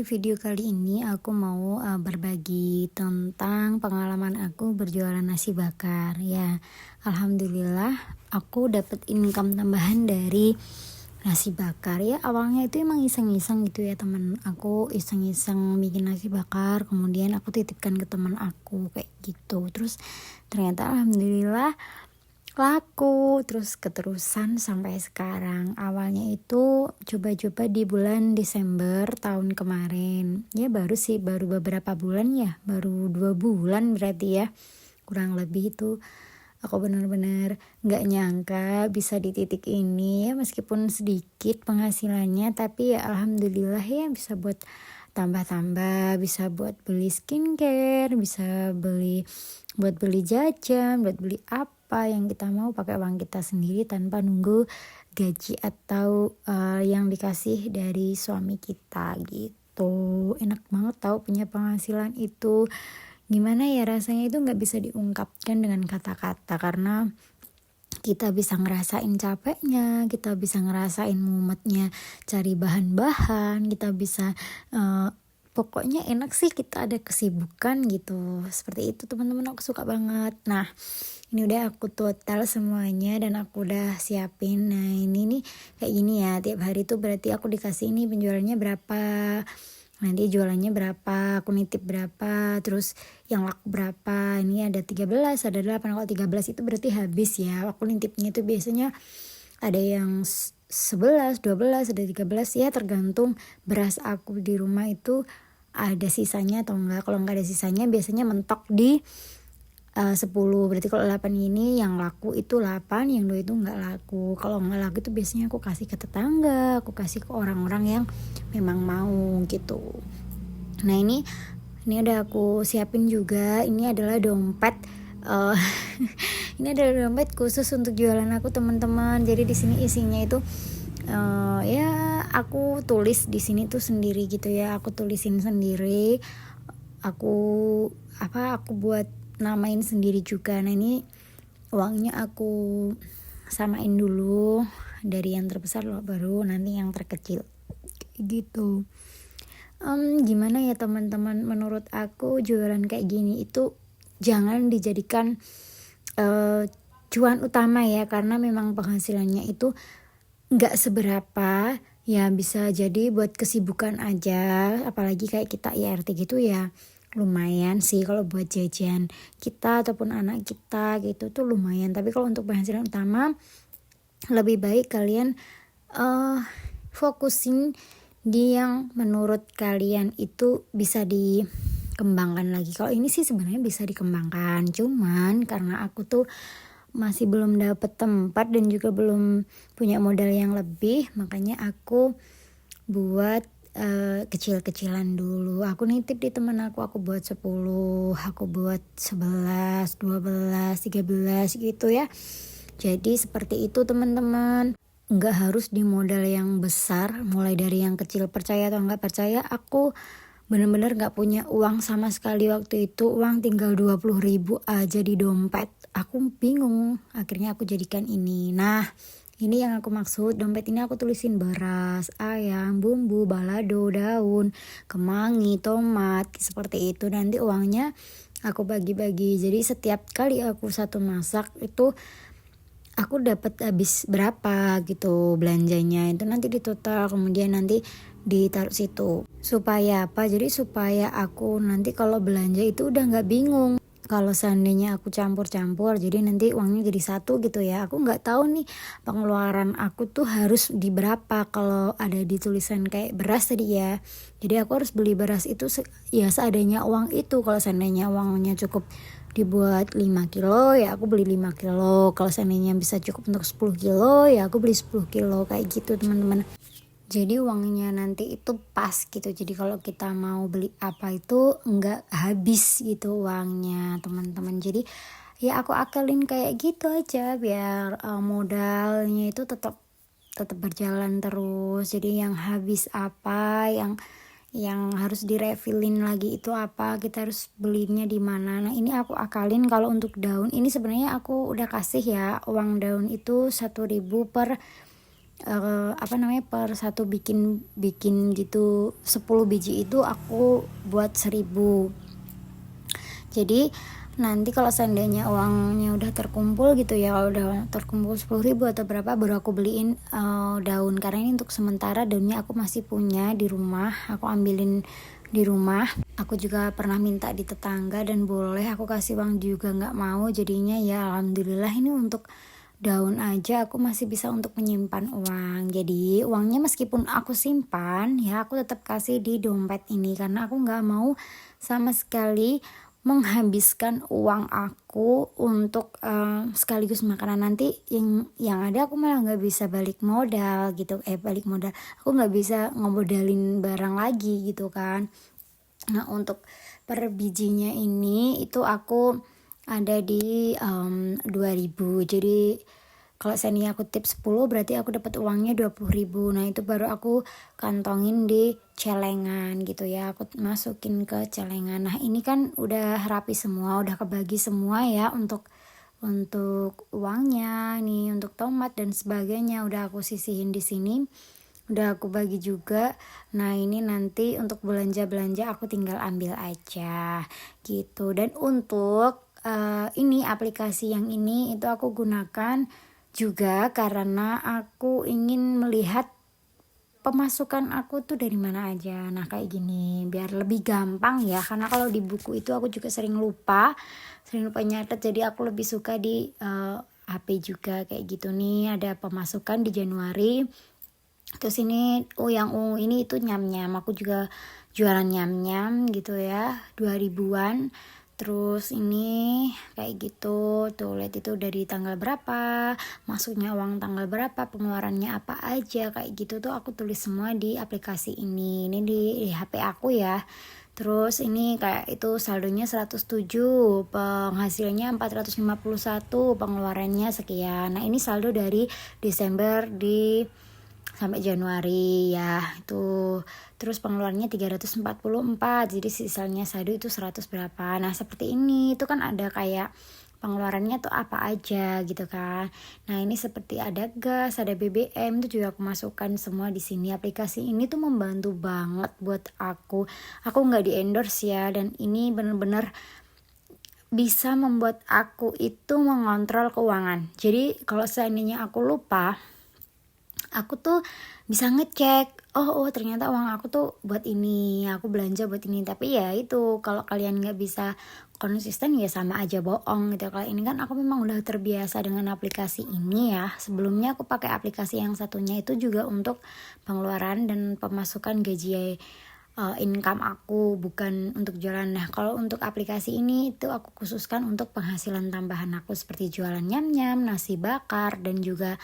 di video kali ini aku mau berbagi tentang pengalaman aku berjualan nasi bakar ya. Alhamdulillah aku dapat income tambahan dari nasi bakar ya. Awalnya itu emang iseng-iseng gitu ya, teman aku iseng-iseng bikin nasi bakar, kemudian aku titipkan ke teman aku kayak gitu. Terus ternyata alhamdulillah laku, terus keterusan sampai sekarang. Awalnya itu coba-coba di bulan Desember tahun kemarin ya, baru beberapa bulan ya, baru 2 bulan berarti ya, kurang lebih itu. Aku benar-benar gak nyangka bisa di titik ini ya, meskipun sedikit penghasilannya, tapi ya alhamdulillah ya, bisa buat tambah-tambah, bisa buat beli skincare, bisa buat beli jajan, buat beli apa yang kita mau pakai uang kita sendiri tanpa nunggu gaji atau yang dikasih dari suami kita gitu. Enak banget tahu punya penghasilan itu. Gimana ya rasanya, itu nggak bisa diungkapkan dengan kata-kata, karena kita bisa ngerasain capeknya, kita bisa ngerasain mumetnya cari bahan-bahan, kita bisa pokoknya enak sih, kita ada kesibukan gitu. Seperti itu teman-teman, aku suka banget. Nah, ini udah aku total semuanya dan aku udah siapin. Nah, ini nih kayak gini ya, tiap hari tuh berarti aku dikasih ini penjualannya berapa, nanti jualannya berapa, aku nitip berapa, terus yang laku berapa. Ini ada 13, ada 8. Kalau 13 itu berarti habis ya. Aku nitipnya itu biasanya ada yang 11, 12, ada 13 ya, tergantung beras aku di rumah itu ada sisanya atau enggak. Kalau enggak ada sisanya biasanya mentok di 10. Berarti kalau 8 ini yang laku itu 8, yang 2 itu enggak laku. Kalau enggak laku itu biasanya aku kasih ke tetangga, aku kasih ke orang-orang yang memang mau gitu. Nah, ini udah aku siapin juga. Ini adalah dompet ini adalah dompet khusus untuk jualan aku, teman-teman. Jadi di sini isinya itu ya aku tulis di sini tuh sendiri gitu ya. Aku tulisin sendiri. Aku buat namain sendiri juga. Nah, ini uangnya aku samain dulu, dari yang terbesar baru nanti yang terkecil gitu. Gimana ya teman-teman, menurut aku jualan kayak gini itu jangan dijadikan cuan utama ya, karena memang penghasilannya itu nggak seberapa ya, bisa jadi buat kesibukan aja. Apalagi kayak kita IRT gitu ya, lumayan sih kalau buat jajan kita ataupun anak kita gitu tuh lumayan. Tapi kalau untuk penghasilan utama, lebih baik kalian fokusin di yang menurut kalian itu bisa dikembangkan lagi. Kalau ini sih sebenarnya bisa dikembangkan, cuman karena aku tuh masih belum dapet tempat dan juga belum punya modal yang lebih, makanya aku buat kecil-kecilan dulu. Aku nitip di teman aku buat 10, aku buat 11, 12, 13 gitu ya. Jadi seperti itu teman-teman. Nggak harus di modal yang besar, mulai dari yang kecil. Percaya atau nggak percaya, aku bener-bener nggak punya uang sama sekali waktu itu. Uang tinggal 20.000 aja di dompet. Aku bingung, akhirnya aku jadikan ini. Nah, ini yang aku maksud. Dompet ini aku tulisin beras, ayam, bumbu, balado, daun, kemangi, tomat, seperti itu. Nanti uangnya aku bagi-bagi. Jadi setiap kali aku satu masak itu aku dapat habis berapa gitu belanjanya, itu nanti ditotal, kemudian nanti ditaruh situ. Supaya apa? Jadi supaya aku nanti kalau belanja itu udah nggak bingung. Kalau seandainya aku campur-campur, jadi nanti uangnya jadi satu gitu ya. Aku nggak tahu nih pengeluaran aku tuh harus di berapa. Kalau ada di tulisan kayak beras tadi ya, jadi aku harus beli beras itu ya seadanya uang itu. Kalau seandainya uangnya cukup dibuat 5 kilo ya aku beli 5 kilo. Kalau seandainya bisa cukup untuk 10 kilo ya aku beli 10 kilo kayak gitu teman-teman. Jadi uangnya nanti itu pas gitu. Jadi kalau kita mau beli apa itu nggak habis gitu uangnya teman-teman. Jadi ya aku akalin kayak gitu aja biar modalnya itu tetap berjalan terus. Jadi yang habis apa, yang harus direfillin lagi itu apa, kita harus belinya di mana. Nah, ini aku akalin. Kalau untuk daun ini sebenarnya aku udah kasih ya uang daun itu 1.000 per per satu bikin gitu 10 biji itu aku buat 1.000. Jadi nanti kalau seandainya uangnya udah terkumpul gitu ya, kalau udah terkumpul 10.000 atau berapa, baru aku beliin daun, karena ini untuk sementara daunnya aku masih punya di rumah, aku ambilin di rumah. Aku juga pernah minta di tetangga dan boleh aku kasih uang juga nggak mau, jadinya ya alhamdulillah ini untuk daun aja aku masih bisa untuk menyimpan uang. Jadi uangnya meskipun aku simpan ya, aku tetap kasih di dompet ini, karena aku nggak mau sama sekali menghabiskan uang aku untuk sekaligus makanan. Nanti yang ada aku malah nggak bisa balik modal gitu, aku nggak bisa ngemodalin barang lagi gitu kan. Nah untuk per bijinya ini itu aku ada di 2.000. Jadi kalau seandainya aku tip 10 berarti aku dapat uangnya 20.000. Nah itu baru aku kantongin di celengan gitu ya, aku masukin ke celengan. Nah ini kan udah rapi semua, udah kebagi semua ya, untuk uangnya nih, untuk tomat dan sebagainya udah aku sisihin di sini, udah aku bagi juga. Nah ini nanti untuk belanja aku tinggal ambil aja gitu. Dan untuk ini aplikasi yang ini itu aku gunakan juga karena aku ingin melihat pemasukan aku tuh dari mana aja. Nah kayak gini biar lebih gampang ya, karena kalau di buku itu aku juga sering lupa nyatet, jadi aku lebih suka di HP juga kayak gitu nih. Ada pemasukan di Januari, terus ini yang ini itu nyam-nyam, aku juga jualan nyam-nyam gitu ya, 2.000-an. Terus ini kayak gitu tuh, lihat itu dari tanggal berapa, masuknya uang tanggal berapa, pengeluarannya apa aja, kayak gitu tuh aku tulis semua di aplikasi ini di HP aku ya. Terus ini kayak itu saldonya 107, penghasilnya 451, pengeluarannya sekian. Nah ini saldo dari Desember sampai Januari ya itu. Terus pengeluarannya 344, jadi sisanya saldo itu 100 berapa. Nah seperti ini itu kan ada kayak pengeluarannya tuh apa aja gitu kan. Nah ini seperti ada gas, ada BBM, itu juga aku masukkan semua di sini. Aplikasi ini tuh membantu banget buat aku nggak di endorse ya, dan ini bener-bener bisa membuat aku itu mengontrol keuangan. Jadi kalau seandainya aku lupa, aku tuh bisa ngecek, oh ternyata uang aku tuh buat ini, aku belanja buat ini. Tapi ya itu, kalau kalian nggak bisa konsisten ya sama aja bohong gitu. Kalau ini kan aku memang udah terbiasa dengan aplikasi ini ya. Sebelumnya aku pakai aplikasi yang satunya itu juga untuk pengeluaran dan pemasukan gaji income aku, bukan untuk jualan. Nah kalau untuk aplikasi ini itu aku khususkan untuk penghasilan tambahan aku, seperti jualan nyam-nyam, nasi bakar, dan juga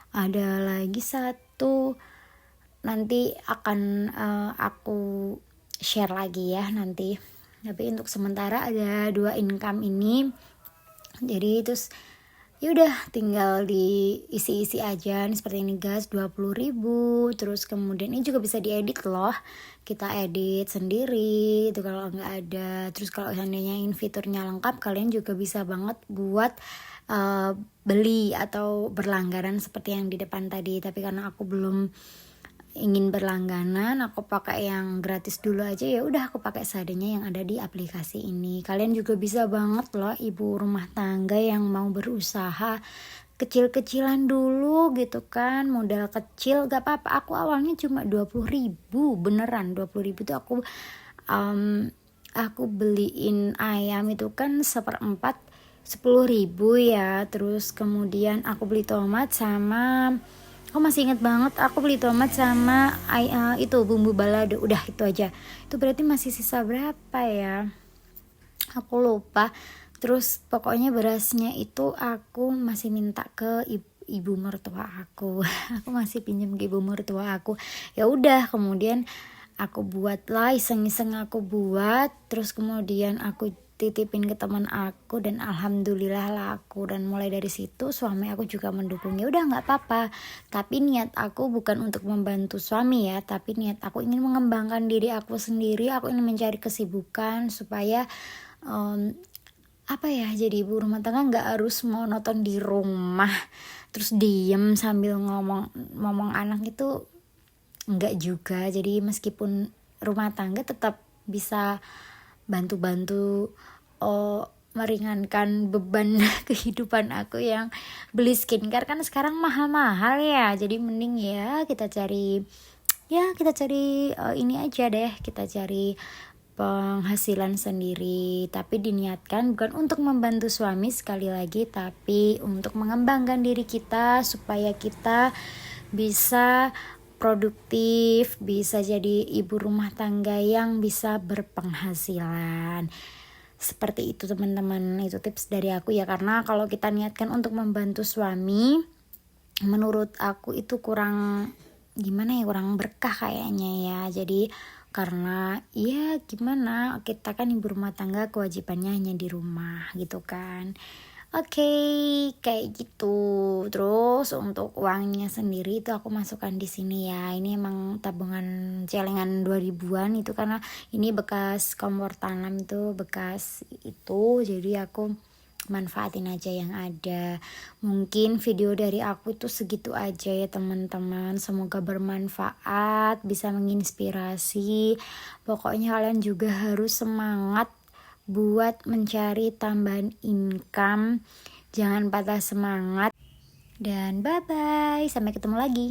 ada lagi satu nanti akan aku share lagi ya nanti. Tapi untuk sementara ada 2 income ini. Jadi terus yaudah tinggal diisi-isi aja nih, seperti ini gas 20.000. Terus kemudian ini juga bisa diedit loh, kita edit sendiri itu kalau nggak ada. Terus kalau seandainya ini fiturnya lengkap, kalian juga bisa banget buat beli atau berlangganan seperti yang di depan tadi. Tapi karena aku belum ingin berlangganan, aku pakai yang gratis dulu aja. Ya udah aku pakai seadanya yang ada di aplikasi ini. Kalian juga bisa banget loh, ibu rumah tangga yang mau berusaha kecil-kecilan dulu gitu kan, modal kecil gak apa-apa. Aku awalnya cuma 20.000, beneran 20.000 tuh aku beliin ayam itu kan 1/4 10.000 ya. Terus kemudian aku beli tomat sama, aku masih inget banget, aku beli tomat sama itu bumbu balado, udah itu aja. Itu berarti masih sisa berapa ya, aku lupa. Terus pokoknya berasnya itu aku masih minta ke ibu mertua aku aku masih pinjam ke ibu mertua aku. Ya udah kemudian aku buat lah, iseng-iseng aku buat. Terus kemudian aku titipin ke teman aku dan alhamdulillah laku. Dan mulai dari situ suami aku juga mendukung. Ya udah nggak apa-apa. Tapi niat aku bukan untuk membantu suami ya, tapi niat aku ingin mengembangkan diri aku sendiri. Aku ingin mencari kesibukan supaya jadi ibu rumah tangga nggak harus monoton di rumah. terus diem sambil ngomong anak itu enggak juga. Jadi meskipun rumah tangga tetap bisa bantu-bantu meringankan beban kehidupan aku yang beli skincare kan sekarang mahal-mahal ya. Jadi mending ya kita cari ini aja deh, kita cari penghasilan sendiri, tapi diniatkan bukan untuk membantu suami sekali lagi, tapi untuk mengembangkan diri kita supaya kita bisa produktif, bisa jadi ibu rumah tangga yang bisa berpenghasilan. Seperti itu teman-teman, itu tips dari aku ya, karena kalau kita niatkan untuk membantu suami, menurut aku itu kurang kurang berkah kayaknya ya. Jadi karena ya gimana, kita kan ibu rumah tangga, kewajibannya hanya di rumah gitu kan. Oke, kayak gitu. Terus untuk uangnya sendiri itu aku masukkan di sini ya. Ini emang tabungan celengan 2000-an itu, karena ini bekas kompor tanam itu, bekas itu. Jadi aku manfaatin aja yang ada. Mungkin video dari aku itu segitu aja ya teman-teman, semoga bermanfaat, bisa menginspirasi. Pokoknya kalian juga harus semangat buat mencari tambahan income, jangan patah semangat. Dan bye bye, sampai ketemu lagi.